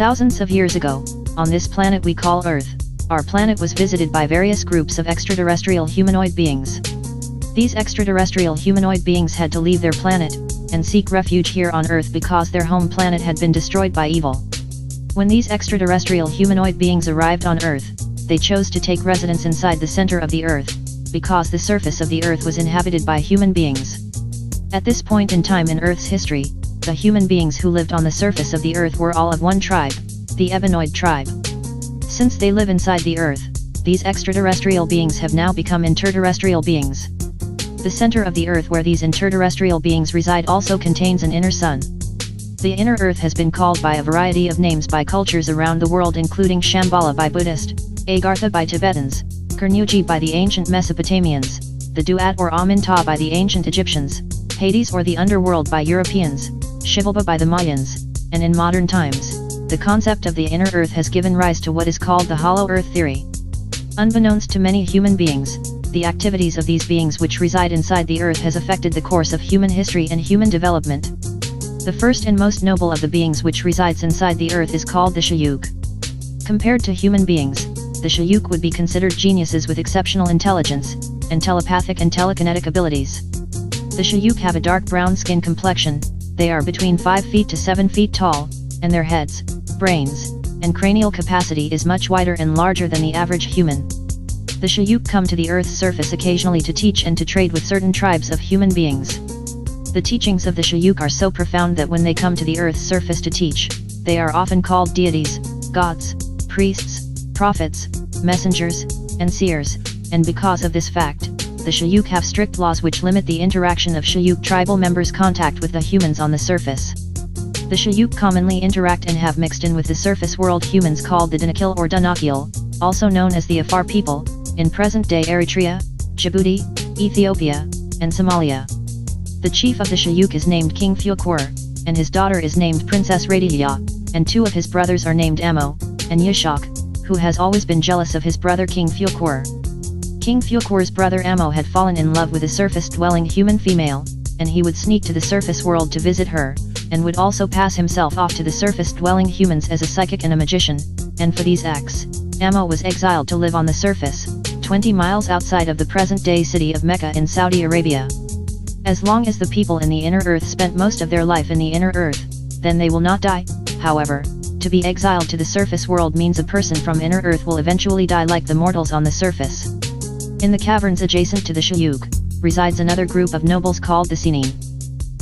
Thousands of years ago, on this planet we call Earth, our planet was visited by various groups of extraterrestrial humanoid beings. These extraterrestrial humanoid beings had to leave their planet, and seek refuge here on Earth because their home planet had been destroyed by evil. When these extraterrestrial humanoid beings arrived on Earth, they chose to take residence inside the center of the Earth, because the surface of the Earth was inhabited by human beings. At this point in time in Earth's history, the human beings who lived on the surface of the Earth were all of one tribe, the Ebenoid tribe. Since they live inside the Earth, these extraterrestrial beings have now become interterrestrial beings. The center of the Earth where these interterrestrial beings reside also contains an inner sun. The inner Earth has been called by a variety of names by cultures around the world, including Shambhala by Buddhist, Agartha by Tibetans, Kurnuji by the ancient Mesopotamians, the Duat or Aminta by the ancient Egyptians, Hades or the underworld by Europeans, Xibalba by the Mayans, and in modern times, the concept of the inner Earth has given rise to what is called the Hollow Earth theory. Unbeknownst to many human beings, the activities of these beings which reside inside the Earth has affected the course of human history and human development. The first and most noble of the beings which resides inside the Earth is called the Shayuk. Compared to human beings, the Shayuk would be considered geniuses with exceptional intelligence, and telepathic and telekinetic abilities. The Shayuk have a dark brown skin complexion, they are between 5 feet to 7 feet tall, and their heads, brains, and cranial capacity is much wider and larger than the average human. The Shayuk come to the Earth's surface occasionally to teach and to trade with certain tribes of human beings. The teachings of the Shayuk are so profound that when they come to the Earth's surface to teach, they are often called deities, gods, priests, prophets, messengers, and seers, and because of this fact, the Shayuk have strict laws which limit the interaction of Shayuk tribal members' contact with the humans on the surface. The Shayuk commonly interact and have mixed in with the surface world humans called the Danakil or Danakil, also known as the Afar people, in present-day Eritrea, Djibouti, Ethiopia, and Somalia. The chief of the Shayuk is named King Fukur, and his daughter is named Princess Radiya, and two of his brothers are named Amo, and Yashak, who has always been jealous of his brother King Fukur. King Fukur's brother Amo had fallen in love with a surface-dwelling human female, and he would sneak to the surface world to visit her, and would also pass himself off to the surface-dwelling humans as a psychic and a magician, and for these acts, Amo was exiled to live on the surface, 20 miles outside of the present-day city of Mecca in Saudi Arabia. As long as the people in the inner Earth spent most of their life in the inner Earth, then they will not die. However, to be exiled to the surface world means a person from inner Earth will eventually die like the mortals on the surface. In the caverns adjacent to the Shayuk, resides another group of nobles called the Sinin.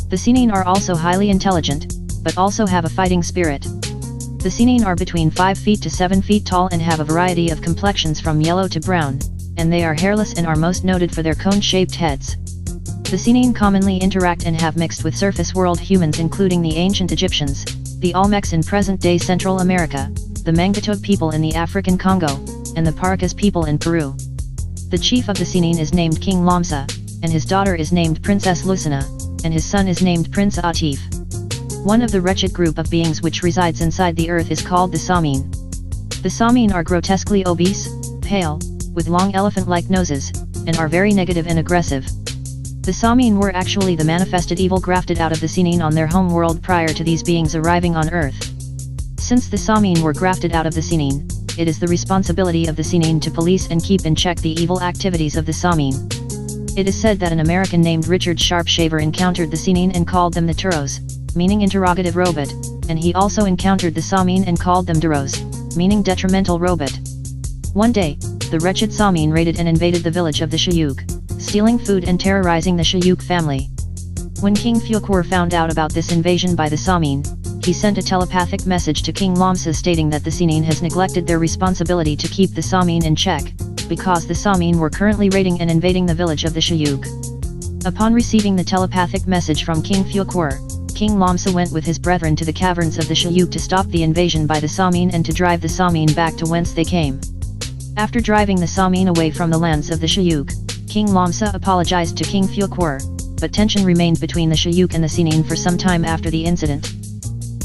The Sinin are also highly intelligent, but also have a fighting spirit. The Sinin are between 5 feet to 7 feet tall and have a variety of complexions from yellow to brown, and they are hairless and are most noted for their cone-shaped heads. The Sinin commonly interact and have mixed with surface world humans including the ancient Egyptians, the Olmecs in present-day Central America, the Mangatoug people in the African Congo, and the Paracas people in Peru. The chief of the Sinin is named King Lamsa, and his daughter is named Princess Lucina, and his son is named Prince Atif. One of the wretched group of beings which resides inside the Earth is called the Samin. The Samin are grotesquely obese, pale, with long elephant-like noses, and are very negative and aggressive. The Samin were actually the manifested evil grafted out of the Sinin on their home world prior to these beings arriving on Earth. Since the Samin were grafted out of the Sinin, it is the responsibility of the Sinin to police and keep in check the evil activities of the Samin. It is said that an American named Richard Sharpshaver encountered the Sinin and called them the Turos, meaning interrogative robot, and he also encountered the Samin and called them Duros, meaning detrimental robot. One day, the wretched Samin raided and invaded the village of the Shayuk, stealing food and terrorizing the Shayuk family. When King Fukur found out about this invasion by the Samin, he sent a telepathic message to King Lamsa stating that the Sinin has neglected their responsibility to keep the Samin in check, because the Samin were currently raiding and invading the village of the Shayuk. Upon receiving the telepathic message from King Fukur, King Lamsa went with his brethren to the caverns of the Shayuk to stop the invasion by the Samin and to drive the Samin back to whence they came. After driving the Samin away from the lands of the Shayuk, King Lamsa apologized to King Fukur, but tension remained between the Shayuk and the Sinin for some time after the incident.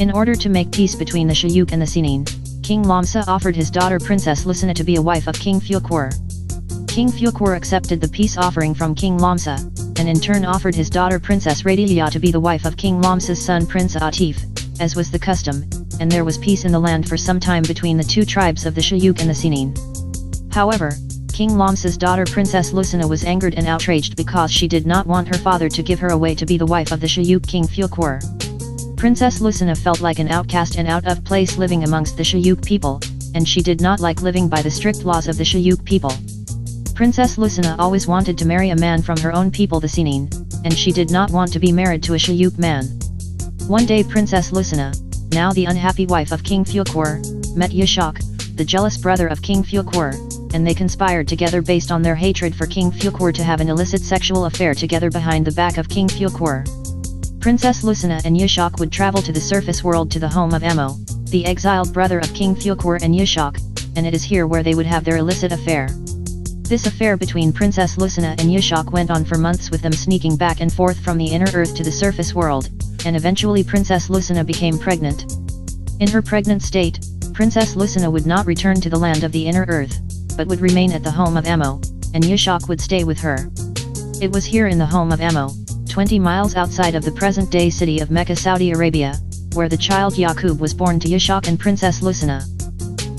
In order to make peace between the Shayuk and the Sinin, King Lamsa offered his daughter Princess Lucina to be a wife of King Fukur. King Fukur accepted the peace offering from King Lamsa, and in turn offered his daughter Princess Radiya to be the wife of King Lamsa's son Prince Atif. As was the custom, and there was peace in the land for some time between the two tribes of the Shayuk and the Sinin. However, King Lamsa's daughter Princess Lucina was angered and outraged because she did not want her father to give her away to be the wife of the Shayuk King Fukur. Princess Lucina felt like an outcast and out of place living amongst the Shayuk people, and she did not like living by the strict laws of the Shayuk people. Princess Lucina always wanted to marry a man from her own people the Sinin, and she did not want to be married to a Shayuk man. One day Princess Lucina, now the unhappy wife of King Fukur, met Yashmal, the jealous brother of King Fukur, and they conspired together based on their hatred for King Fukur to have an illicit sexual affair together behind the back of King Fukur. Princess Lucina and Yashmal would travel to the surface world to the home of Emo, the exiled brother of King Fukur and Yashmal, and it is here where they would have their illicit affair. This affair between Princess Lucina and Yashmal went on for months with them sneaking back and forth from the inner earth to the surface world, and eventually Princess Lucina became pregnant. In her pregnant state, Princess Lucina would not return to the land of the inner earth, but would remain at the home of Emo, and Yashmal would stay with her. It was here in the home of Emo, 20 miles outside of the present-day city of Mecca, Saudi Arabia, where the child Yakub was born to Yashmal and Princess Lucina.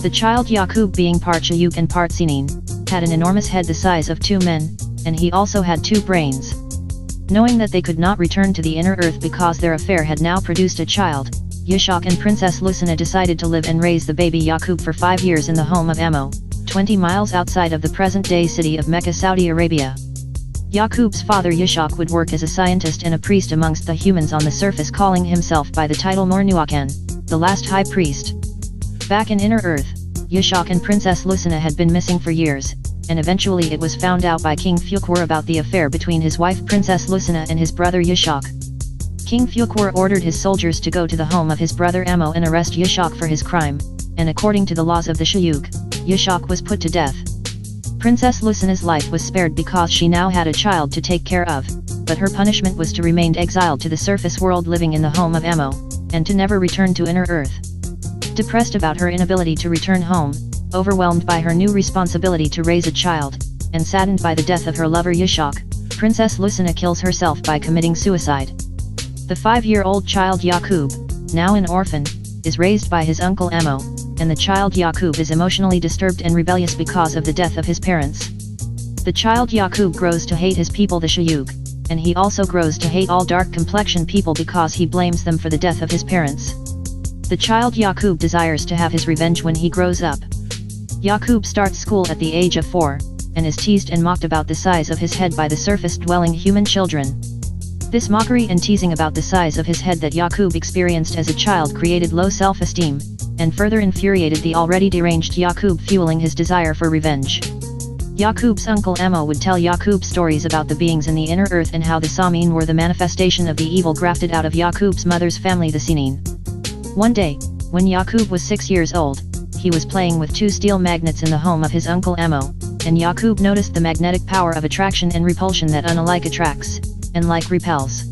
The child Yakub, being part Shayuk and part Sinin, had an enormous head the size of 2 men, and he also had 2 brains. Knowing that they could not return to the inner earth because their affair had now produced a child, Yashmal and Princess Lucina decided to live and raise the baby Yakub for 5 years in the home of Emo, 20 miles outside of the present-day city of Mecca, Saudi Arabia. Yakub's father Yashmal would work as a scientist and a priest amongst the humans on the surface, calling himself by the title Mornuakan, the last high priest. Back in inner earth, Yashmal and Princess Lucina had been missing for years, and eventually it was found out by King Fukur about the affair between his wife Princess Lucina and his brother Yashmal. King Fukur ordered his soldiers to go to the home of his brother Emo and arrest Yashmal for his crime, and according to the laws of the Shayuk, Yashmal was put to death. Princess Lucina's life was spared because she now had a child to take care of, but her punishment was to remain exiled to the surface world living in the home of Emo, and to never return to inner earth. Depressed about her inability to return home, overwhelmed by her new responsibility to raise a child, and saddened by the death of her lover Yashmal, Princess Lucina kills herself by committing suicide. The 5-year-old child Yakub, now an orphan, is raised by his uncle Emo, and the child Yakub is emotionally disturbed and rebellious because of the death of his parents. The child Yakub grows to hate his people the Shayuk, and he also grows to hate all dark-complexioned people because he blames them for the death of his parents. The child Yakub desires to have his revenge when he grows up. Yakub starts school at the age of 4, and is teased and mocked about the size of his head by the surface-dwelling human children. This mockery and teasing about the size of his head that Yakub experienced as a child created low self-esteem, and further infuriated the already deranged Yakub, fueling his desire for revenge. Yakub's uncle Emo would tell Yakub stories about the beings in the inner earth and how the Samin were the manifestation of the evil grafted out of Yakub's mother's family the Sinin. One day, when Yakub was 6 years old, he was playing with 2 steel magnets in the home of his uncle Emo, and Yakub noticed the magnetic power of attraction and repulsion that unlike attracts, and like repels.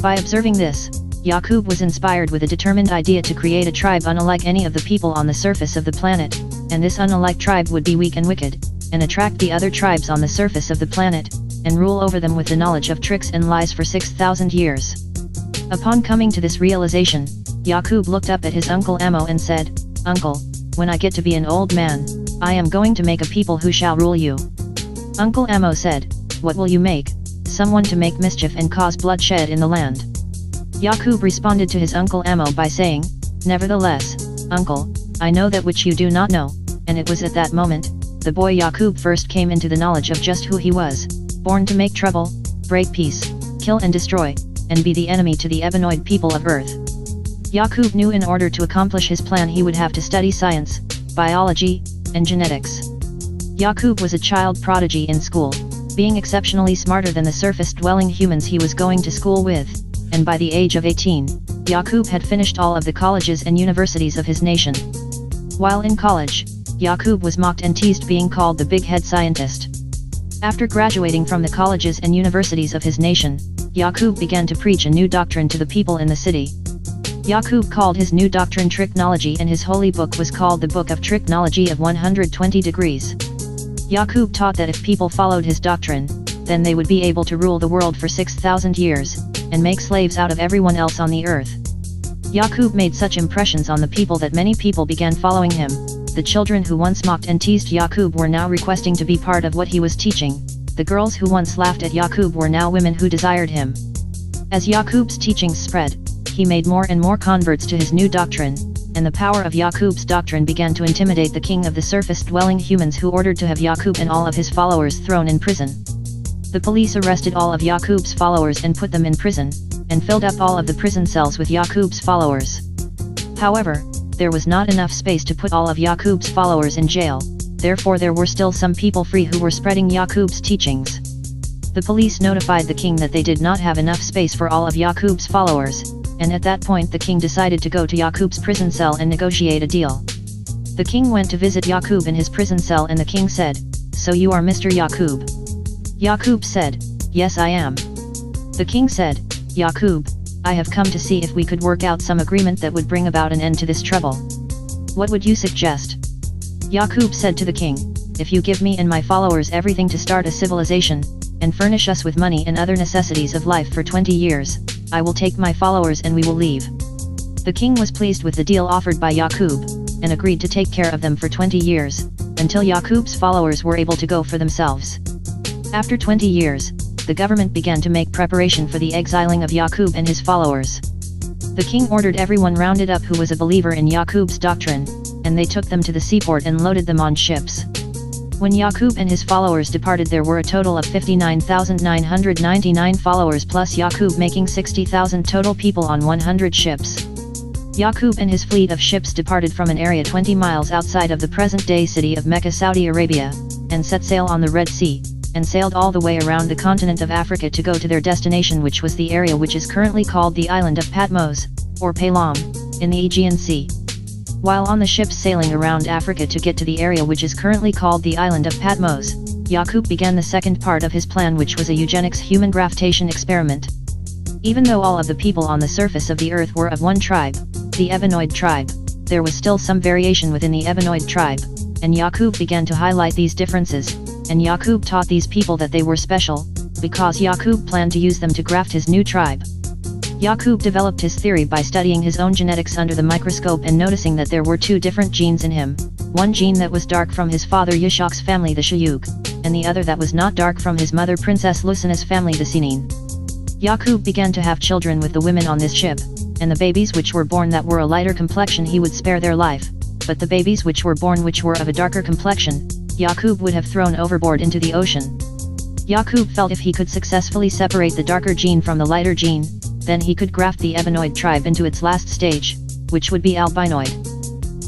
By observing this, Yakub was inspired with a determined idea to create a tribe unlike any of the people on the surface of the planet, and this unlike tribe would be weak and wicked, and attract the other tribes on the surface of the planet, and rule over them with the knowledge of tricks and lies for 6,000 years. Upon coming to this realization, Yakub looked up at his uncle Emo and said, "Uncle, when I get to be an old man, I am going to make a people who shall rule you." Uncle Emo said, "What will you make? Someone to make mischief and cause bloodshed in the land." Yakub responded to his uncle Emo by saying, "Nevertheless, uncle, I know that which you do not know," and it was at that moment, the boy Yakub first came into the knowledge of just who he was, born to make trouble, break peace, kill and destroy, and be the enemy to the Ebenoid people of Earth. Yakub knew in order to accomplish his plan he would have to study science, biology, and genetics. Yakub was a child prodigy in school, being exceptionally smarter than the surface-dwelling humans he was going to school with, and by the age of 18, Yakub had finished all of the colleges and universities of his nation. While in college, Yakub was mocked and teased being called the big head scientist. After graduating from the colleges and universities of his nation, Yakub began to preach a new doctrine to the people in the city. Yakub called his new doctrine Tricknology, and his holy book was called the Book of Tricknology of 120 Degrees. Yakub taught that if people followed his doctrine, then they would be able to rule the world for 6,000 years, and make slaves out of everyone else on the earth. Yakub made such impressions on the people that many people began following him. The children who once mocked and teased Yakub were now requesting to be part of what he was teaching. The girls who once laughed at Yakub were now women who desired him. As Yakub's teachings spread, he made more and more converts to his new doctrine, and the power of Yakub's doctrine began to intimidate the king of the surface-dwelling humans, who ordered to have Yakub and all of his followers thrown in prison. The police arrested all of Yakub's followers and put them in prison, and filled up all of the prison cells with Yakub's followers. However, there was not enough space to put all of Yakub's followers in jail, therefore there were still some people free who were spreading Yakub's teachings. The police notified the king that they did not have enough space for all of Yakub's followers, and at that point the king decided to go to Yakub's prison cell and negotiate a deal. The king went to visit Yakub in his prison cell, and the king said, "So you are Mr. Yakub?" Yakub said, "Yes, I am." The king said, "Yakub, I have come to see if we could work out some agreement that would bring about an end to this trouble. What would you suggest?" Yakub said to the king, "If you give me and my followers everything to start a civilization, and furnish us with money and other necessities of life for 20 years, I will take my followers and we will leave." The king was pleased with the deal offered by Yakub, and agreed to take care of them for 20 years, until Yakub's followers were able to go for themselves. After 20 years, the government began to make preparation for the exiling of Yakub and his followers. The king ordered everyone rounded up who was a believer in Yakub's doctrine, and they took them to the seaport and loaded them on ships. When Yakub and his followers departed, there were a total of 59,999 followers, plus Yakub, making 60,000 total people on 100 ships. Yakub and his fleet of ships departed from an area 20 miles outside of the present-day city of Mecca, Saudi Arabia, and set sail on the Red Sea, and sailed all the way around the continent of Africa to go to their destination, which was the area which is currently called the island of Patmos, or Palam, in the Aegean Sea. While on the ships sailing around Africa to get to the area which is currently called the island of Patmos, Yakub began the second part of his plan, which was a eugenics human graftation experiment. Even though all of the people on the surface of the earth were of one tribe, the Ebenoid tribe, there was still some variation within the Ebenoid tribe, and Yakub began to highlight these differences, and Yakub taught these people that they were special, because Yakub planned to use them to graft his new tribe. Yakub developed his theory by studying his own genetics under the microscope and noticing that there were two different genes in him, one gene that was dark from his father Yishak's family, the Shayuk, and the other that was not dark from his mother Princess Lucina's family, the Sinin. Yakub began to have children with the women on this ship, and the babies which were born that were a lighter complexion he would spare their life, but the babies which were born which were of a darker complexion, Yakub would have thrown overboard into the ocean. Yakub felt if he could successfully separate the darker gene from the lighter gene, then he could graft the Ebenoid tribe into its last stage, which would be albinoid.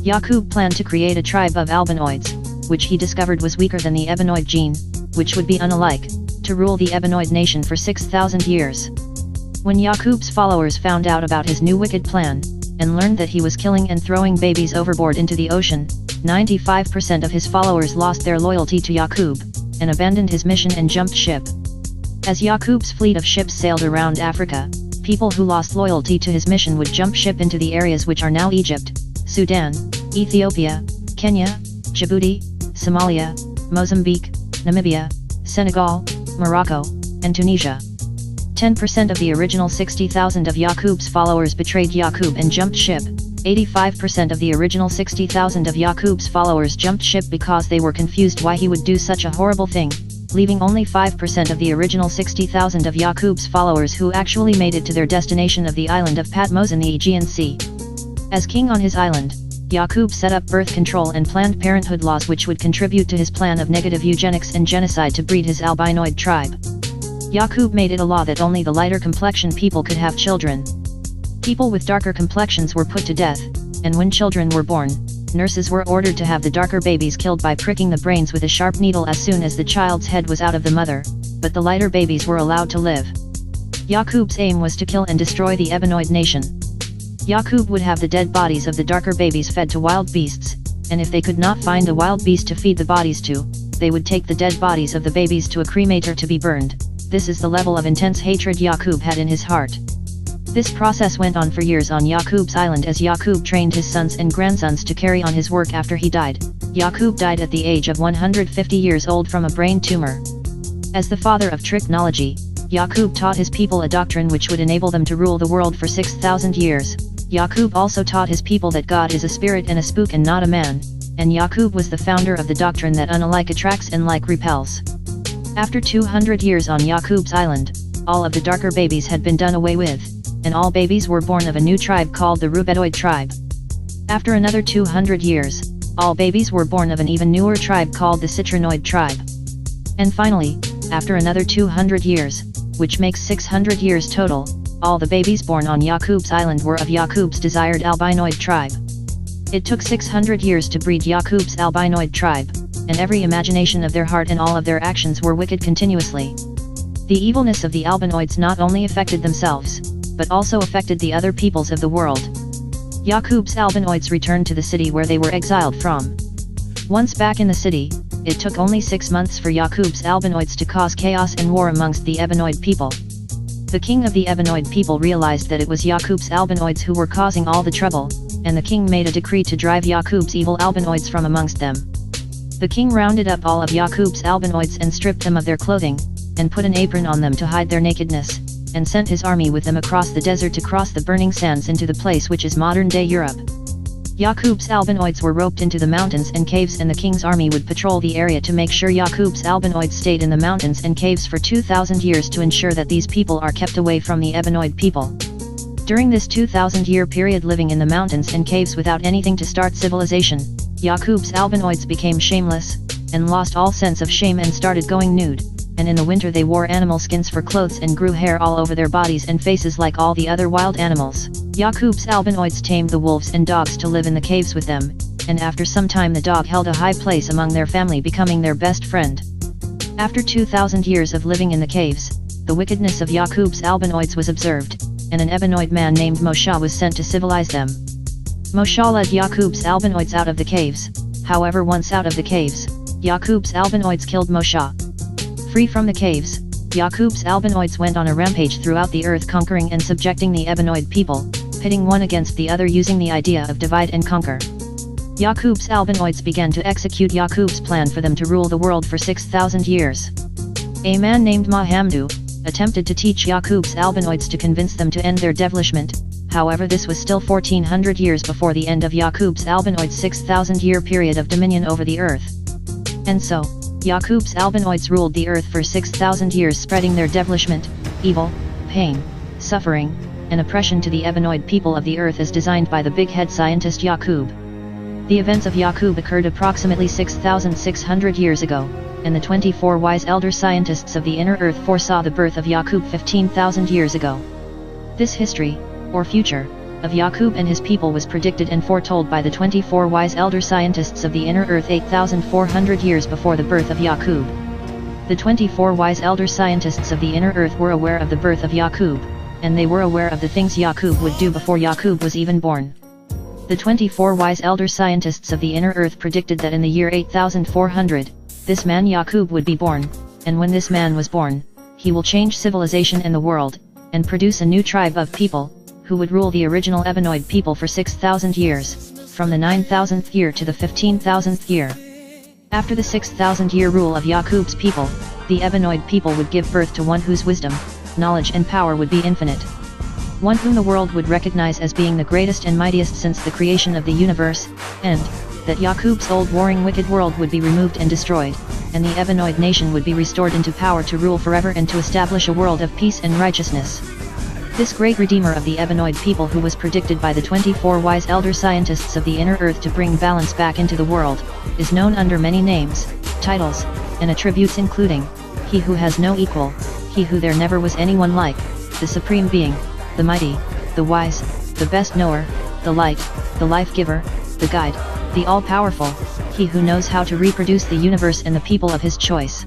Yakub planned to create a tribe of albinoids, which he discovered was weaker than the Ebenoid gene, which would be unalike, to rule the Ebenoid nation for 6,000 years. When Yakub's followers found out about his new wicked plan, and learned that he was killing and throwing babies overboard into the ocean, 95% of his followers lost their loyalty to Yakub, and abandoned his mission and jumped ship. As Yakub's fleet of ships sailed around Africa, people who lost loyalty to his mission would jump ship into the areas which are now Egypt, Sudan, Ethiopia, Kenya, Djibouti, Somalia, Mozambique, Namibia, Senegal, Morocco, and Tunisia. 10% of the original 60,000 of Yakub's followers betrayed Yakub and jumped ship. 85% of the original 60,000 of Yakub's followers jumped ship because they were confused why he would do such a horrible thing, leaving only 5% of the original 60,000 of Yakub's followers who actually made it to their destination of the island of Patmos in the Aegean Sea. As king on his island, Yakub set up birth control and Planned Parenthood laws which would contribute to his plan of negative eugenics and genocide to breed his albinoid tribe. Yakub made it a law that only the lighter complexion people could have children. People with darker complexions were put to death, and when children were born, nurses were ordered to have the darker babies killed by pricking the brains with a sharp needle as soon as the child's head was out of the mother, but the lighter babies were allowed to live. Yakub's aim was to kill and destroy the Ebenoid nation. Yakub would have the dead bodies of the darker babies fed to wild beasts, and if they could not find a wild beast to feed the bodies to, they would take the dead bodies of the babies to a cremator to be burned. This is the level of intense hatred Yakub had in his heart. This process went on for years on Yakub's island as Yakub trained his sons and grandsons to carry on his work after he died. Yakub died at the age of 150 years old from a brain tumor. As the father of technology, Yakub taught his people a doctrine which would enable them to rule the world for 6,000 years. Yakub also taught his people that God is a spirit and a spook and not a man, and Yakub was the founder of the doctrine that unlike attracts and like repels. After 200 years on Yakub's island, all of the darker babies had been done away with, and all babies were born of a new tribe called the Rubedoid tribe. After another 200 years, all babies were born of an even newer tribe called the Citrinoid tribe. And finally, after another 200 years, which makes 600 years total, all the babies born on Yakub's island were of Yakub's desired albinoid tribe. It took 600 years to breed Yakub's albinoid tribe, and every imagination of their heart and all of their actions were wicked continuously. The evilness of the albinoids not only affected themselves, but also affected the other peoples of the world. Yakub's albinoids returned to the city where they were exiled from. Once back in the city, it took only 6 months for Yakub's albinoids to cause chaos and war amongst the Ebenoid people. The king of the Ebenoid people realized that it was Yakub's albinoids who were causing all the trouble, and the king made a decree to drive Yakub's evil albinoids from amongst them. The king rounded up all of Yakub's albinoids and stripped them of their clothing, and put an apron on them to hide their nakedness, and sent his army with them across the desert to cross the burning sands into the place which is modern-day Europe. Yakub's albinoids were roped into the mountains and caves, and the king's army would patrol the area to make sure Yakub's albinoids stayed in the mountains and caves for 2,000 years to ensure that these people are kept away from the Ebenoid people. During this 2,000-year period living in the mountains and caves without anything to start civilization, Yakub's albinoids became shameless, and lost all sense of shame and started going nude, and in the winter they wore animal skins for clothes and grew hair all over their bodies and faces like all the other wild animals. Yakub's albinoids tamed the wolves and dogs to live in the caves with them, and after some time the dog held a high place among their family, becoming their best friend. After 2,000 years of living in the caves, the wickedness of Yakub's albinoids was observed, and an Ebenoid man named Moshe was sent to civilize them. Moshe led Yakub's albinoids out of the caves. However, once out of the caves, Yakub's albinoids killed Moshe. Free from the caves, Yakub's albinoids went on a rampage throughout the earth, conquering and subjecting the Ebenoid people, pitting one against the other using the idea of divide and conquer. Yakub's albinoids began to execute Yakub's plan for them to rule the world for 6,000 years. A man named Mahamdu attempted to teach Yakub's albinoids to convince them to end their devilishment. However, this was still 1,400 years before the end of Yakub's albinoids' 6,000-year period of dominion over the earth. And so, Yakub's albinoids ruled the earth for 6,000 years, spreading their devilishment, evil, pain, suffering, and oppression to the Ebenoid people of the earth as designed by the big head scientist Yakub. The events of Yakub occurred approximately 6,600 years ago, and the 24 wise elder scientists of the inner earth foresaw the birth of Yakub 15,000 years ago. This history, or future, of Yakub and his people was predicted and foretold by the 24 wise elder scientists of the inner earth 8,400 years before the birth of Yakub. The 24 wise elder scientists of the inner earth were aware of the birth of Yakub, and they were aware of the things Yakub would do before Yakub was even born. The 24 wise elder scientists of the inner earth predicted that in the year 8,400, this man Yakub would be born, and when this man was born, he will change civilization in the world, and produce a new tribe of people, who would rule the original Ebenoid people for 6,000 years, from the 9,000th year to the 15,000th year. After the 6,000-year rule of Yakub's people, the Ebenoid people would give birth to one whose wisdom, knowledge and power would be infinite. One whom the world would recognize as being the greatest and mightiest since the creation of the universe, and that Yakub's old warring wicked world would be removed and destroyed, and the Ebenoid nation would be restored into power to rule forever and to establish a world of peace and righteousness. This great redeemer of the Ebenoid people, who was predicted by the 24 wise elder scientists of the inner earth to bring balance back into the world, is known under many names, titles, and attributes, including He who has no equal, He who there never was anyone like, the Supreme Being, the Mighty, the Wise, the Best Knower, the Light, the Life Giver, the Guide, the All-Powerful, He who knows how to reproduce the universe and the people of his choice.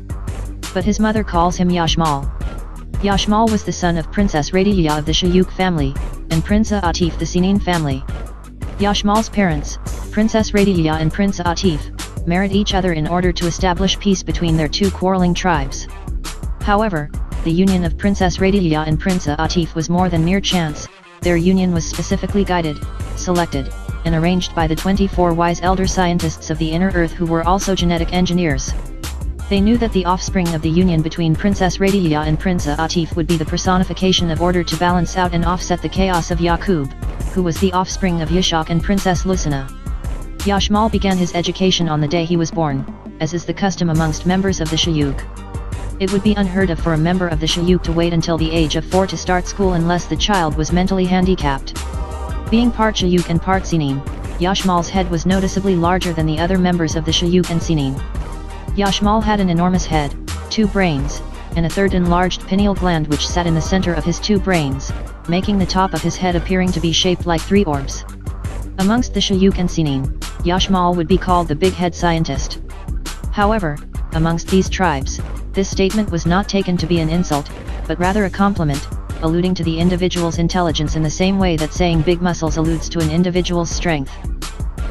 But his mother calls him Yashmal. Yashmal was the son of Princess Radiya of the Shayuk family, and Prince Atif the Sinin family. Yashmal's parents, Princess Radiya and Prince Atif, married each other in order to establish peace between their two quarreling tribes. However, the union of Princess Radiya and Prince Atif was more than mere chance. Their union was specifically guided, selected, and arranged by the 24 wise elder scientists of the inner earth, who were also genetic engineers. They knew that the offspring of the union between Princess Radiya and Prince Atif would be the personification of order to balance out and offset the chaos of Yakub. who was the offspring of Yashak and Princess Lucina. Yashmal began his education on the day he was born, as is the custom amongst members of the Shayuk. It would be unheard of for a member of the Shayuk to wait until the age of 4 to start school unless the child was mentally handicapped. Being part Shayuk and part Sinin, Yashmal's head was noticeably larger than the other members of the Shayuk and Sinin. Yashmal had an enormous head, 2 brains, and a third enlarged pineal gland which sat in the center of his 2 brains, making the top of his head appearing to be shaped like 3 orbs. Amongst the Shayuk and Sinin, Yashmal would be called the big head scientist. However, amongst these tribes, this statement was not taken to be an insult, but rather a compliment, alluding to the individual's intelligence in the same way that saying big muscles alludes to an individual's strength.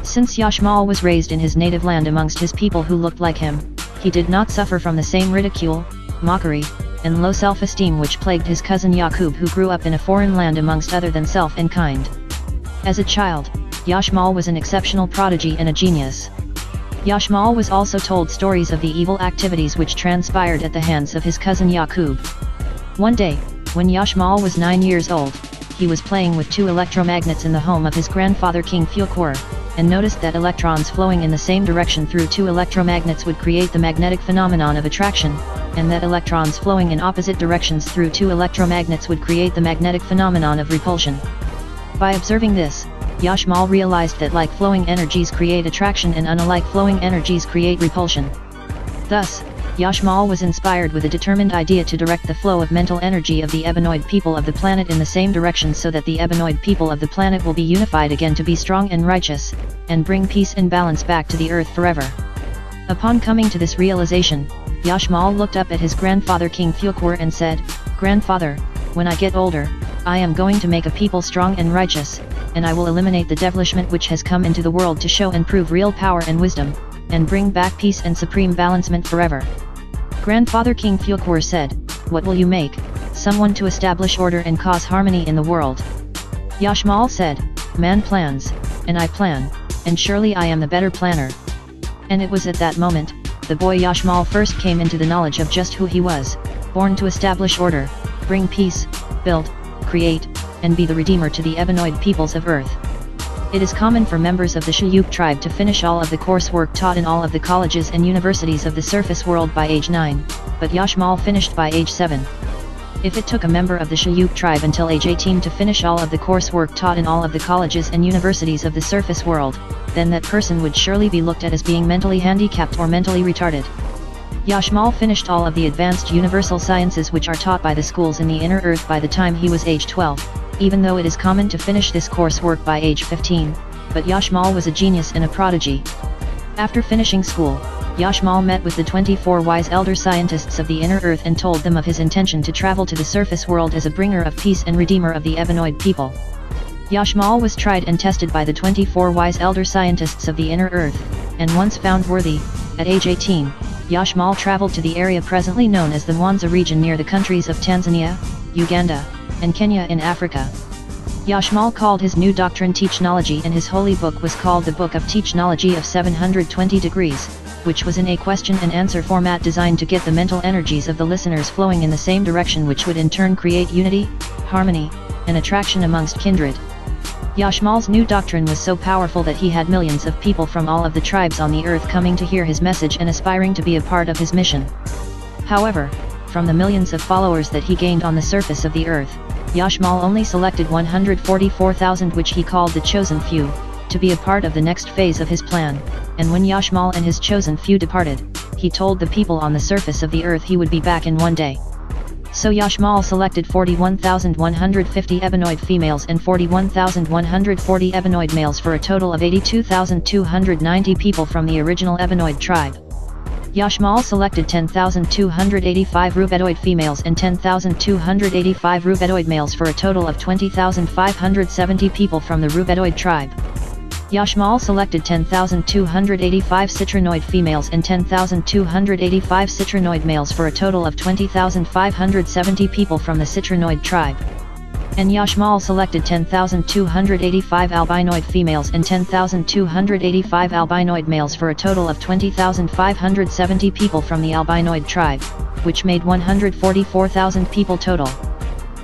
Since Yashmal was raised in his native land amongst his people who looked like him, he did not suffer from the same ridicule, mockery, and low self-esteem which plagued his cousin Yakub, who grew up in a foreign land amongst other than self and kind. As a child, Yashmal was an exceptional prodigy and a genius. Yashmal was also told stories of the evil activities which transpired at the hands of his cousin Yakub. One day, when Yashmal was 9 years old, he was playing with 2 electromagnets in the home of his grandfather King Fukur, and noticed that electrons flowing in the same direction through 2 electromagnets would create the magnetic phenomenon of attraction, and that electrons flowing in opposite directions through 2 electromagnets would create the magnetic phenomenon of repulsion. By observing this, Yashmal realized that like flowing energies create attraction and unlike flowing energies create repulsion. Thus, Yashmal was inspired with a determined idea to direct the flow of mental energy of the Ebenoid people of the planet in the same direction so that the Ebenoid people of the planet will be unified again to be strong and righteous, and bring peace and balance back to the earth forever. Upon coming to this realization, Yashmal looked up at his grandfather King Fukur and said, "Grandfather, when I get older, I am going to make a people strong and righteous, and I will eliminate the devilishment which has come into the world to show and prove real power and wisdom, and bring back peace and supreme balancement forever." Grandfather King Fukur said, "What will you make? Someone to establish order and cause harmony in the world?" Yashmal said, "Man plans, and I plan, and surely I am the better planner." And it was at that moment, the boy Yashmal first came into the knowledge of just who he was, born to establish order, bring peace, build, create, and be the redeemer to the Ebenoid peoples of earth. It is common for members of the Shayuk tribe to finish all of the coursework taught in all of the colleges and universities of the surface world by age 9, but Yashmal finished by age 7. If it took a member of the Shayuk tribe until age 18 to finish all of the coursework taught in all of the colleges and universities of the surface world, then that person would surely be looked at as being mentally handicapped or mentally retarded. Yashmal finished all of the advanced universal sciences which are taught by the schools in the inner earth by the time he was age 12, even though it is common to finish this coursework by age 15, but Yashmal was a genius and a prodigy. After finishing school, Yashmal met with the 24 wise elder scientists of the inner earth and told them of his intention to travel to the surface world as a bringer of peace and redeemer of the Ebenoid people. Yashmal was tried and tested by the 24 wise elder scientists of the inner earth, and once found worthy, at age 18, Yashmal traveled to the area presently known as the Mwanza region near the countries of Tanzania, Uganda, and Kenya in Africa. Yashmal called his new doctrine Teachnology, and his holy book was called the Book of Teachnology of 720 Degrees, which was in a question and answer format designed to get the mental energies of the listeners flowing in the same direction, which would in turn create unity, harmony, and attraction amongst kindred. Yashmal's new doctrine was so powerful that he had millions of people from all of the tribes on the earth coming to hear his message and aspiring to be a part of his mission. However, from the millions of followers that he gained on the surface of the earth, Yashmal only selected 144,000, which he called the chosen few, to be a part of the next phase of his plan, and when Yashmal and his chosen few departed, he told the people on the surface of the earth he would be back in one day. So Yashmal selected 41,150 Ebenoid females and 41,140 Ebenoid males for a total of 82,290 people from the original Ebenoid tribe. Yashmal selected 10,285 Rubedoid females and 10,285 Rubedoid males for a total of 20,570 people from the Rubedoid tribe. Yashmal selected 10,285 Citrinoid females and 10,285 Citrinoid males for a total of 20,570 people from the Citrinoid tribe. And Yashmal selected 10,285 albinoid females and 10,285 albinoid males for a total of 20,570 people from the albinoid tribe, which made 144,000 people total.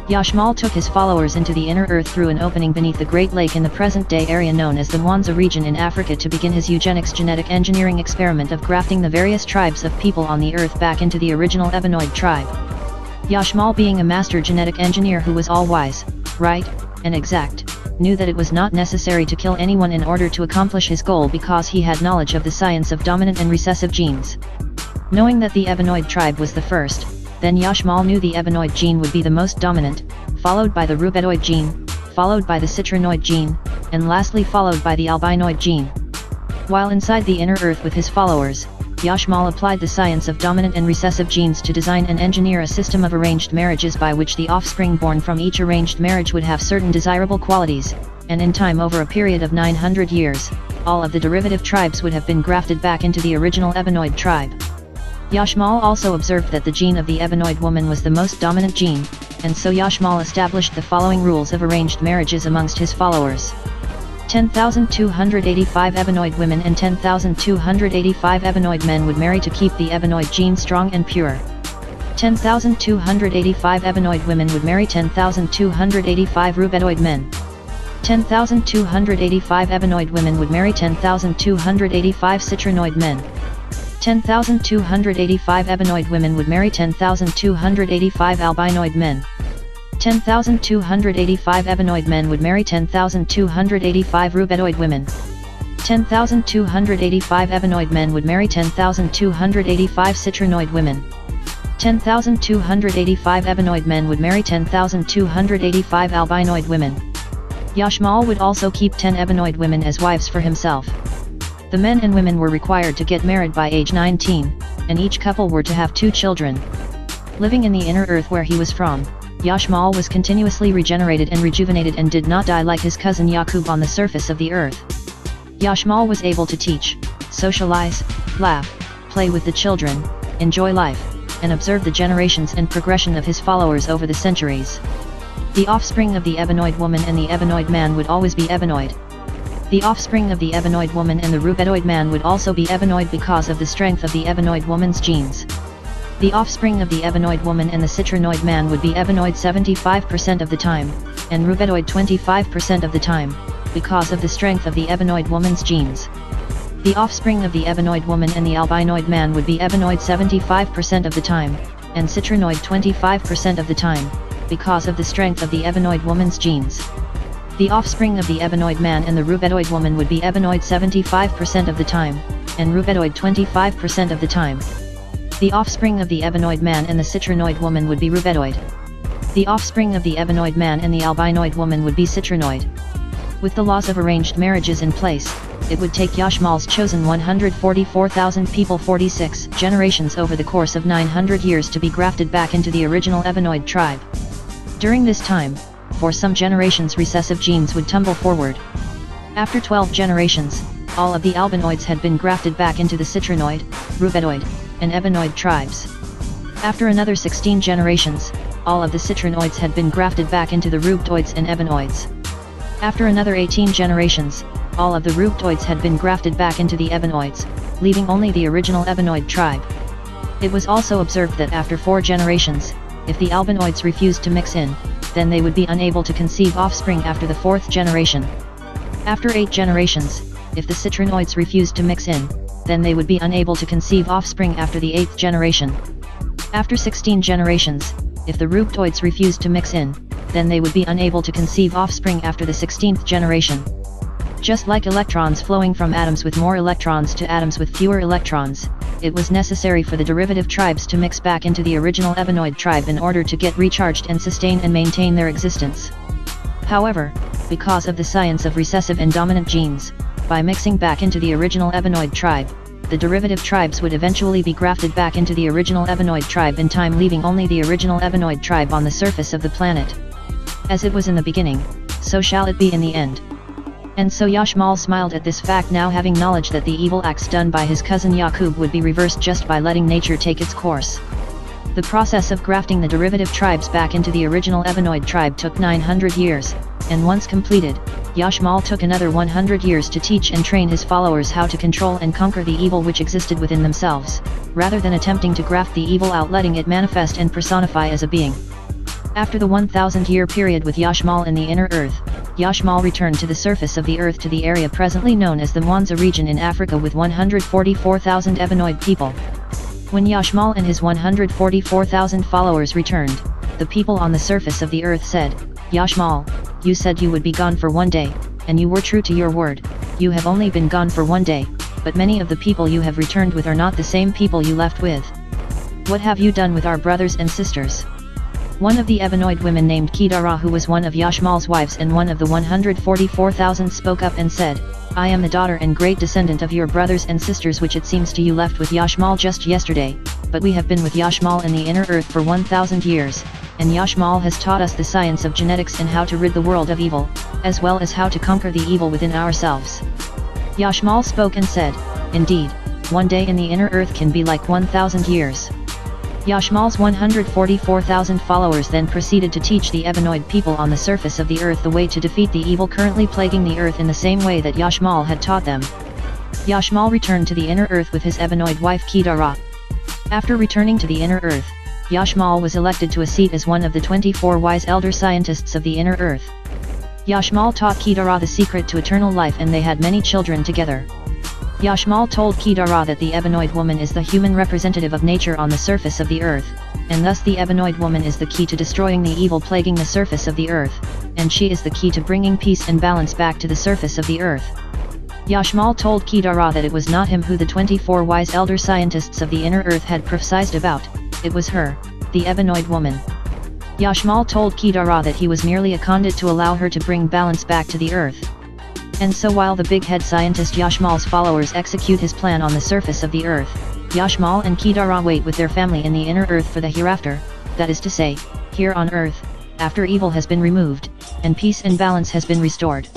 Yashmal took his followers into the inner earth through an opening beneath the Great Lake in the present-day area known as the Mwanza region in Africa to begin his eugenics genetic engineering experiment of grafting the various tribes of people on the earth back into the original Ebenoid tribe. Yashmal, being a master genetic engineer who was all-wise, right, and exact, knew that it was not necessary to kill anyone in order to accomplish his goal because he had knowledge of the science of dominant and recessive genes. Knowing that the Ebenoid tribe was the first, then Yashmal knew the Ebenoid gene would be the most dominant, followed by the Rubedoid gene, followed by the Citrinoid gene, and lastly followed by the Albinoid gene. While inside the inner earth with his followers, Yashmal applied the science of dominant and recessive genes to design and engineer a system of arranged marriages by which the offspring born from each arranged marriage would have certain desirable qualities, and in time over a period of 900 years, all of the derivative tribes would have been grafted back into the original Ebenoid tribe. Yashmal also observed that the gene of the Ebenoid woman was the most dominant gene, and so Yashmal established the following rules of arranged marriages amongst his followers. 10,285 Ebenoid women and 10,285 Ebenoid men would marry to keep the Ebenoid gene strong and pure. 10,285 Ebenoid women would marry 10,285 Rubedoid men. 10,285 Ebenoid women would marry 10,285 Citrinoid men. 10,285 Ebenoid women would marry 10,285 Albinoid men. 10,285 Ebenoid men would marry 10,285 Rubedoid women. 10,285 Ebenoid men would marry 10,285 Citrinoid women. 10,285 Ebenoid men would marry 10,285 Albinoid women. Yashmal would also keep 10 Ebenoid women as wives for himself. The men and women were required to get married by age 19, and each couple were to have 2 children. Living in the inner earth where he was from, Yashmal was continuously regenerated and rejuvenated and did not die like his cousin Yakub on the surface of the earth. Yashmal was able to teach, socialize, laugh, play with the children, enjoy life, and observe the generations and progression of his followers over the centuries. The offspring of the Ebenoid woman and the Ebenoid man would always be Ebenoid. The offspring of the Ebenoid woman and the Rubedoid man would also be Ebenoid because of the strength of the Ebenoid woman's genes. The offspring of the Ebenoid woman and the Citrinoid man would be Ebenoid 75% of the time, and Rubedoid 25% of the time, because of the strength of the Ebenoid woman's genes. The offspring of the Ebenoid woman and the Albinoid man would be Ebenoid 75% of the time, and Citrinoid 25% of the time, because of the strength of the Ebenoid woman's genes. The offspring of the Ebenoid man and the Rubedoid woman would be Ebenoid 75% of the time, and Rubedoid 25% of the time. The offspring of the Ebenoid man and the Citrinoid woman would be Rubedoid. The offspring of the Ebenoid man and the Albinoid woman would be Citrinoid. With the laws of arranged marriages in place, it would take Yashmal's chosen 144,000 people 46 generations over the course of 900 years to be grafted back into the original Ebenoid tribe. During this time, for some generations recessive genes would tumble forward. After 12 generations, all of the Albinoids had been grafted back into the Citrinoid, Rubedoid, and Ebenoid tribes. After another 16 generations, all of the Citrinoids had been grafted back into the Rubedoids and Ebenoids. After another 18 generations, all of the Rubedoids had been grafted back into the Ebenoids, leaving only the original Ebenoid tribe. It was also observed that after 4 generations, if the Albinoids refused to mix in, then they would be unable to conceive offspring after the 4th generation. After 8 generations, if the Citrinoids refused to mix in, then they would be unable to conceive offspring after the 8th generation. After 16 generations, if the Rubedoids refused to mix in, then they would be unable to conceive offspring after the 16th generation. Just like electrons flowing from atoms with more electrons to atoms with fewer electrons, it was necessary for the derivative tribes to mix back into the original Ebenoid tribe in order to get recharged and sustain and maintain their existence. However, because of the science of recessive and dominant genes, by mixing back into the original Ebenoid tribe, the derivative tribes would eventually be grafted back into the original Ebenoid tribe in time, leaving only the original Ebenoid tribe on the surface of the planet. As it was in the beginning, so shall it be in the end. And so Yashmal smiled at this fact, now having knowledge that the evil acts done by his cousin Yakub would be reversed just by letting nature take its course. The process of grafting the derivative tribes back into the original Ebenoid tribe took 900 years, and once completed, Yashmal took another 100 years to teach and train his followers how to control and conquer the evil which existed within themselves, rather than attempting to graft the evil out, letting it manifest and personify as a being. After the 1,000-year period with Yashmal in the inner earth, Yashmal returned to the surface of the earth to the area presently known as the Mwanza region in Africa with 144,000 Ebenoid people. When Yashmal and his 144,000 followers returned, the people on the surface of the earth said, "Yashmal, you said you would be gone for one day, and you were true to your word. You have only been gone for one day, but many of the people you have returned with are not the same people you left with. What have you done with our brothers and sisters?" One of the Ebenoid women named Kidara, who was one of Yashmal's wives and one of the 144,000, spoke up and said, "I am the daughter and great descendant of your brothers and sisters, which it seems to you left with Yashmal just yesterday, but we have been with Yashmal in the inner earth for 1,000 years, and Yashmal has taught us the science of genetics and how to rid the world of evil, as well as how to conquer the evil within ourselves." Yashmal spoke and said, "Indeed, one day in the inner earth can be like 1,000 years." Yashmal's 144,000 followers then proceeded to teach the Ebenoid people on the surface of the earth the way to defeat the evil currently plaguing the earth in the same way that Yashmal had taught them. Yashmal returned to the inner earth with his Ebenoid wife Kidara. After returning to the inner earth, Yashmal was elected to a seat as one of the 24 wise elder scientists of the inner earth. Yashmal taught Kidara the secret to eternal life, and they had many children together. Yashmal told Kidara that the Ebenoid woman is the human representative of nature on the surface of the earth, and thus the Ebenoid woman is the key to destroying the evil plaguing the surface of the earth, and she is the key to bringing peace and balance back to the surface of the earth. Yashmal told Kidara that it was not him who the 24 wise elder scientists of the inner earth had prophesied about, it was her, the Ebenoid woman. Yashmal told Kidara that he was merely a conduit to allow her to bring balance back to the earth. And so while the big head scientist Yashmal's followers execute his plan on the surface of the earth, Yashmal and Kidara wait with their family in the inner earth for the hereafter, that is to say, here on earth, after evil has been removed, and peace and balance has been restored.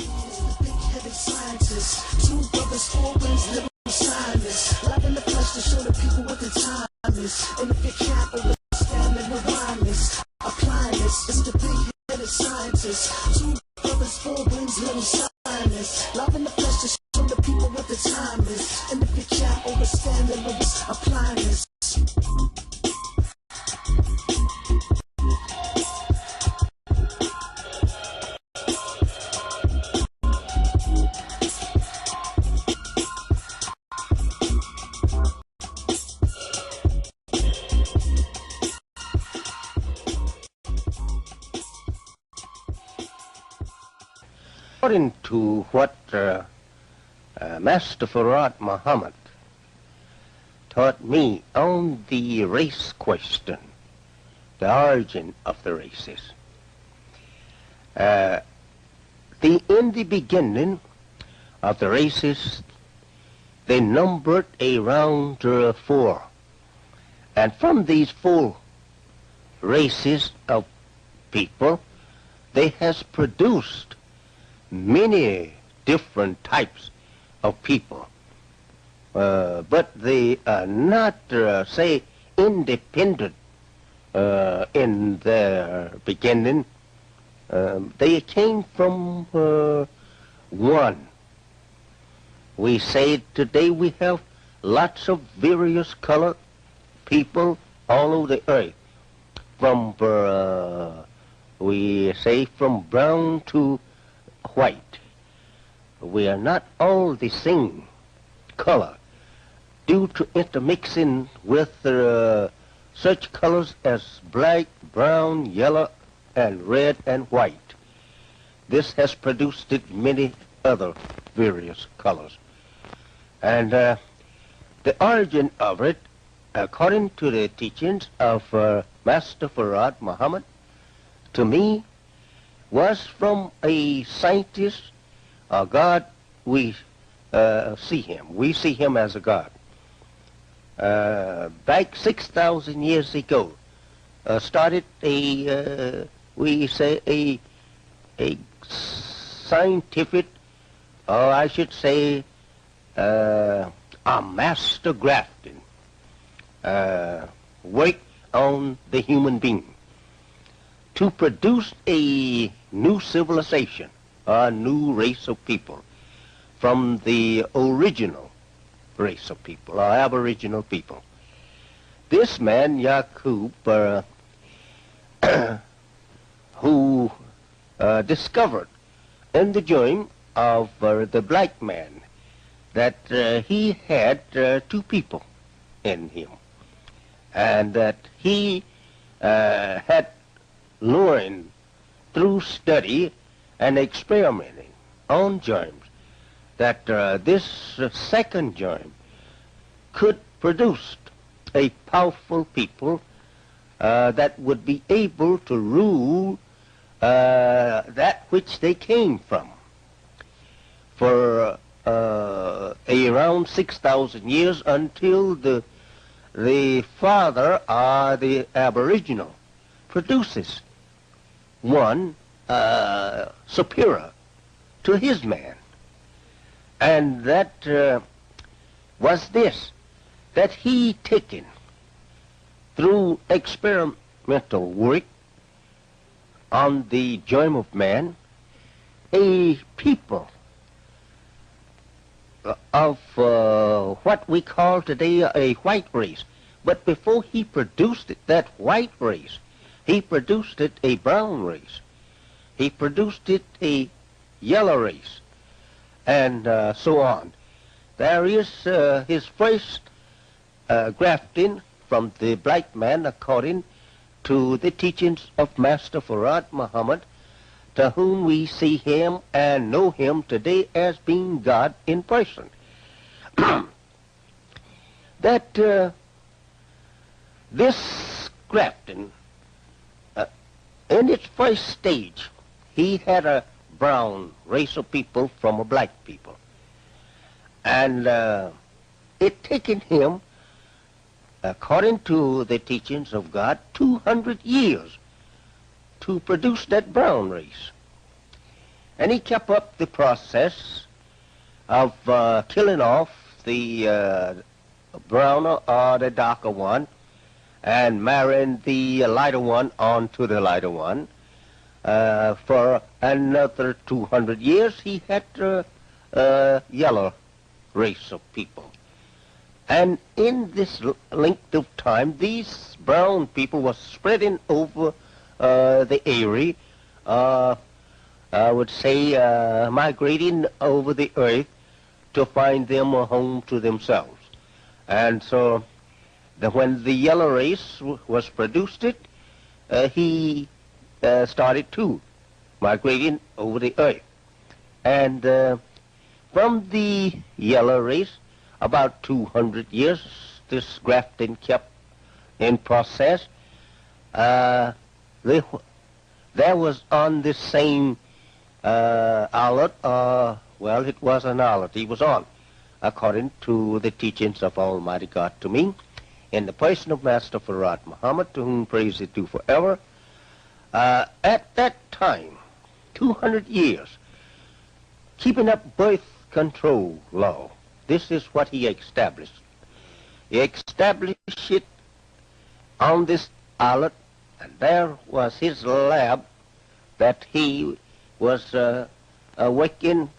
Love in the flesh to show the people what the time is. And if you can't understand the lyrics, apply this. According to what Master Farad Muhammad taught me on the race question, the origin of the races, in the beginning of the races, they numbered around 4. And from these 4 races of people, they has produced many different types of people, but they are not, say, independent in their beginning. They came from one. We say today we have lots of various colored people all over the earth, from, we say, from brown to white. We are not all the same color due to intermixing with such colors as black, brown, yellow, and red and white. This has produced many other various colors. And the origin of it, according to the teachings of Master Farad Muhammad, to me, was from a scientist, a God. We see him. We see him as a God. Back 6,000 years ago, started we say a scientific, or I should say, a master grafting work on the human being to produce a new civilization, a new race of people from the original race of people, or aboriginal people. This man, Yakub, who discovered in the germ of the black man that he had two people in him, and that he had learned through study and experimenting on germs that this second germ could produce a powerful people that would be able to rule that which they came from. For around 6,000 years until the father, the aboriginal, produces one superior to his man. And that was this, that he taken through experimental work on the germ of man, a people of what we call today a white race. But before he produced it, that white race, he produced it a brown race. He produced it a yellow race, and so on. There is his first grafting from the black man according to the teachings of Master Farad Muhammad, to whom we see him and know him today as being God in person. That this grafting, in its first stage, he had a brown race of people from a black people. And it taken him, according to the teachings of God, 200 years to produce that brown race. And he kept up the process of killing off the browner or the darker one and marrying the lighter one onto the lighter one. For another 200 years he had a yellow race of people. And in this length of time, these brown people were spreading over the area, I would say migrating over the earth to find them a home to themselves. And so when the yellow race was produced, he started too migrating over the earth. And from the yellow race, about 200 years, this grafting kept in process. There was on this same islet, well, it was an islet he was on, according to the teachings of Almighty God to me, in the person of Master Farad Muhammad, to whom praise is due forever. At that time, 200 years, keeping up birth control law, this is what he established. He established it on this islet, and there was his lab that he was working,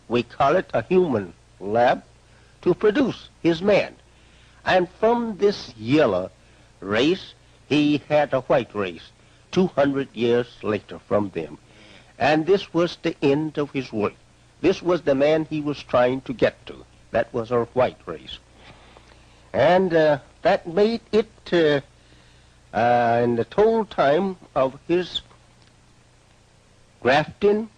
we call it a human lab, to produce his man. And from this yellow race, he had a white race 200 years later from them. And this was the end of his work. This was the man he was trying to get to. That was our white race. And that made it, in the total time of his grafting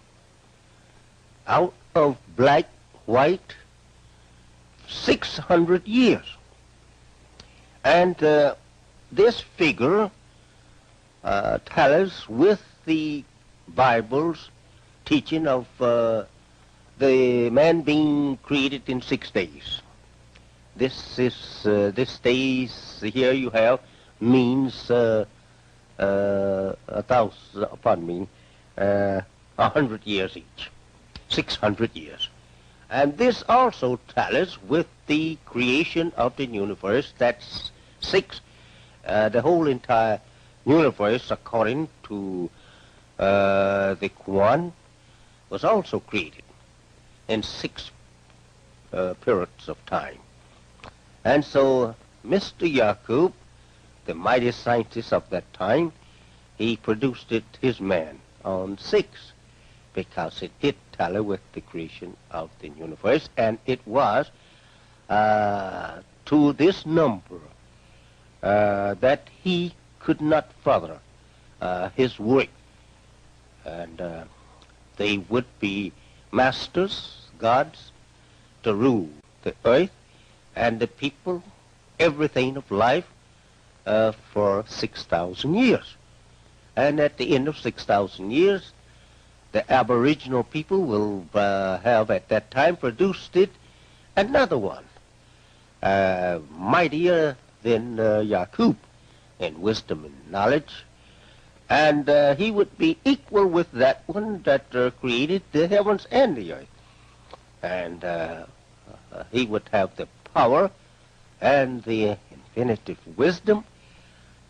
out of black, white, 600 years. And this figure tallies with the Bible's teaching of the man being created in 6 days. This is this days here you have means 100 years each, 600 years. And this also tallies with the creation of the universe. That's 6. The whole entire universe, according to the Quran, was also created in 6 periods of time. And so Mr. Yakub, the mighty scientist of that time, he produced it, his man, on 6, because it did tally with the creation of the universe, and it was to this number that he could not further his work. And they would be masters, gods, to rule the earth and the people, everything of life, for 6,000 years. And at the end of 6,000 years, the Aboriginal people will have at that time produced it another one, mightier than Yakub in wisdom and knowledge. And he would be equal with that one that created the heavens and the earth. And he would have the power and the infinitive wisdom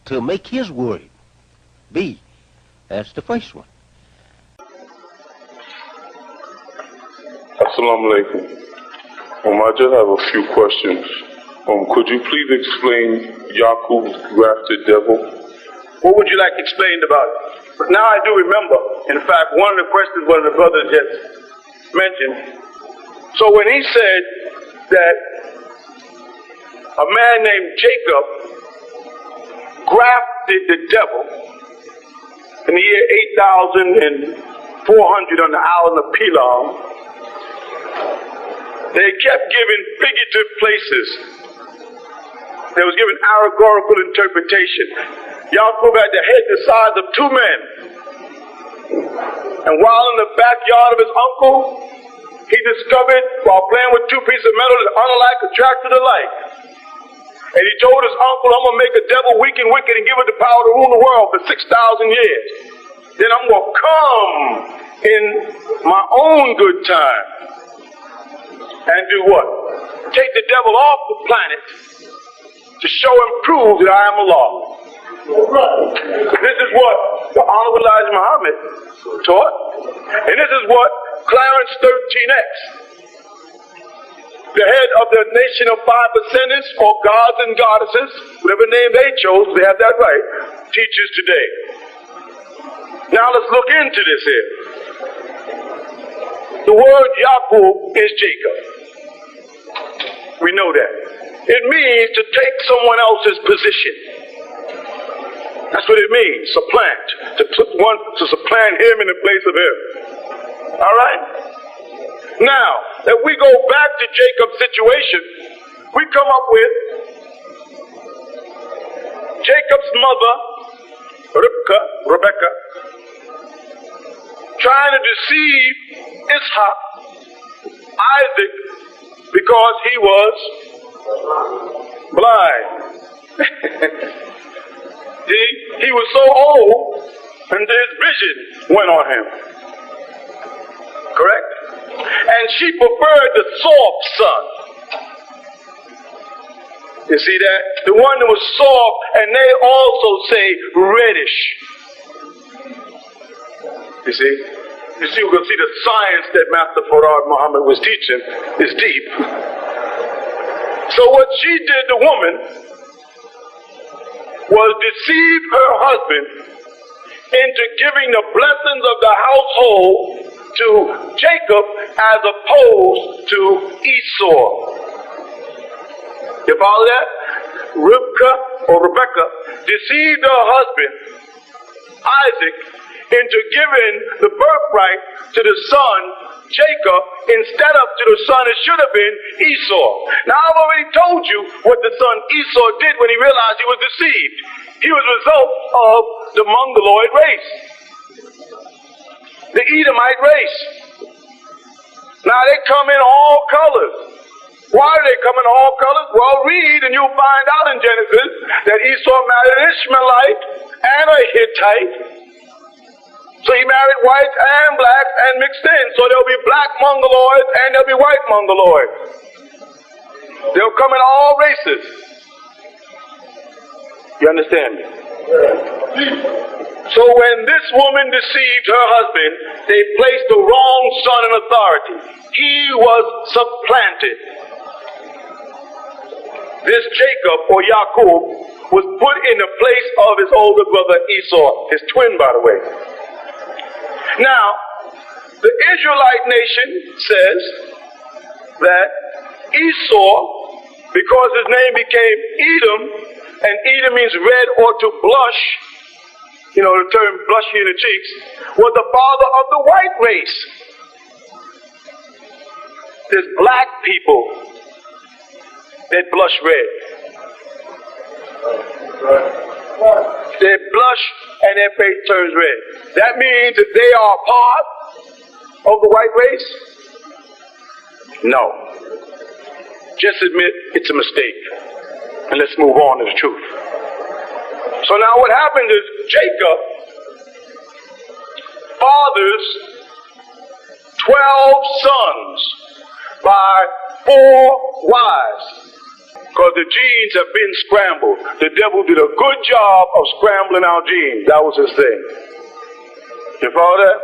to make his word be as the first one. Assalamu alaikum. I just have a few questions. Could you please explain Yakub's grafted devil? What would you like explained about it? Now I do remember. In fact, one of the questions one of the brothers just mentioned. So when he said that a man named Jacob grafted the devil in the year 8,400 on the island of Pilar, they kept giving figurative places. They was given allegorical interpretation. Yakub had the head the size of 2 men. And while in the backyard of his uncle, he discovered, while playing with 2 pieces of metal, that unlike attracted alike. And he told his uncle, I'm going to make a devil weak and wicked and give it the power to rule the world for 6,000 years. Then I'm going to come in my own good time and do what? Take the devil off the planet to show and prove that I am Allah. This is what the Honorable Elijah Muhammad taught. And this is what Clarence 13X, the head of the nation of 5%ers or gods and goddesses, whatever name they chose, they have that right, teaches today. Now let's look into this here. The word Yakub is Jacob. We know that. It means to take someone else's position. That's what it means, supplant. To supplant him in the place of him. All right? Now, if we go back to Jacob's situation, we come up with Jacob's mother, Rebecca, trying to deceive Isaac, because he was blind. He was so old, and his vision went on him. Correct? And she preferred the soft son. You see that? The one that was soft, and they also say reddish. You see? You can see the science that Master Farad Muhammad was teaching is deep. So what she did, the woman, was deceive her husband into giving the blessings of the household to Jacob as opposed to Esau. You follow that? Rebecca deceived her husband, Isaac, into giving the birthright to the son, Jacob, instead of to the son it should have been, Esau. Now I've already told you what the son Esau did when he realized he was deceived. He was a result of the Mongoloid race, the Edomite race. Now they come in all colors. Why do they come in all colors? Well, read and you'll find out in Genesis that Esau married an Ishmaelite and a Hittite. So he married whites and blacks and mixed in. So there'll be black Mongoloids and there'll be white Mongoloids. They'll come in all races. You understand me? So when this woman deceived her husband, they placed the wrong son in authority. He was supplanted. This Jacob or Yakub was put in the place of his older brother Esau, his twin, by the way. Now, the Israelite nation says that Esau, because his name became Edom, and Edom means red or to blush, you know, the term blush in the cheeks, was the father of the white race. There's black people that blush red. They blush and their face turns red. That means that they are part of the white race? No. Just admit it's a mistake. And let's move on to the truth. So now what happened is Jacob fathers 12 sons by 4 wives. Because the genes have been scrambled. The devil did a good job of scrambling our genes. That was his thing. You follow that?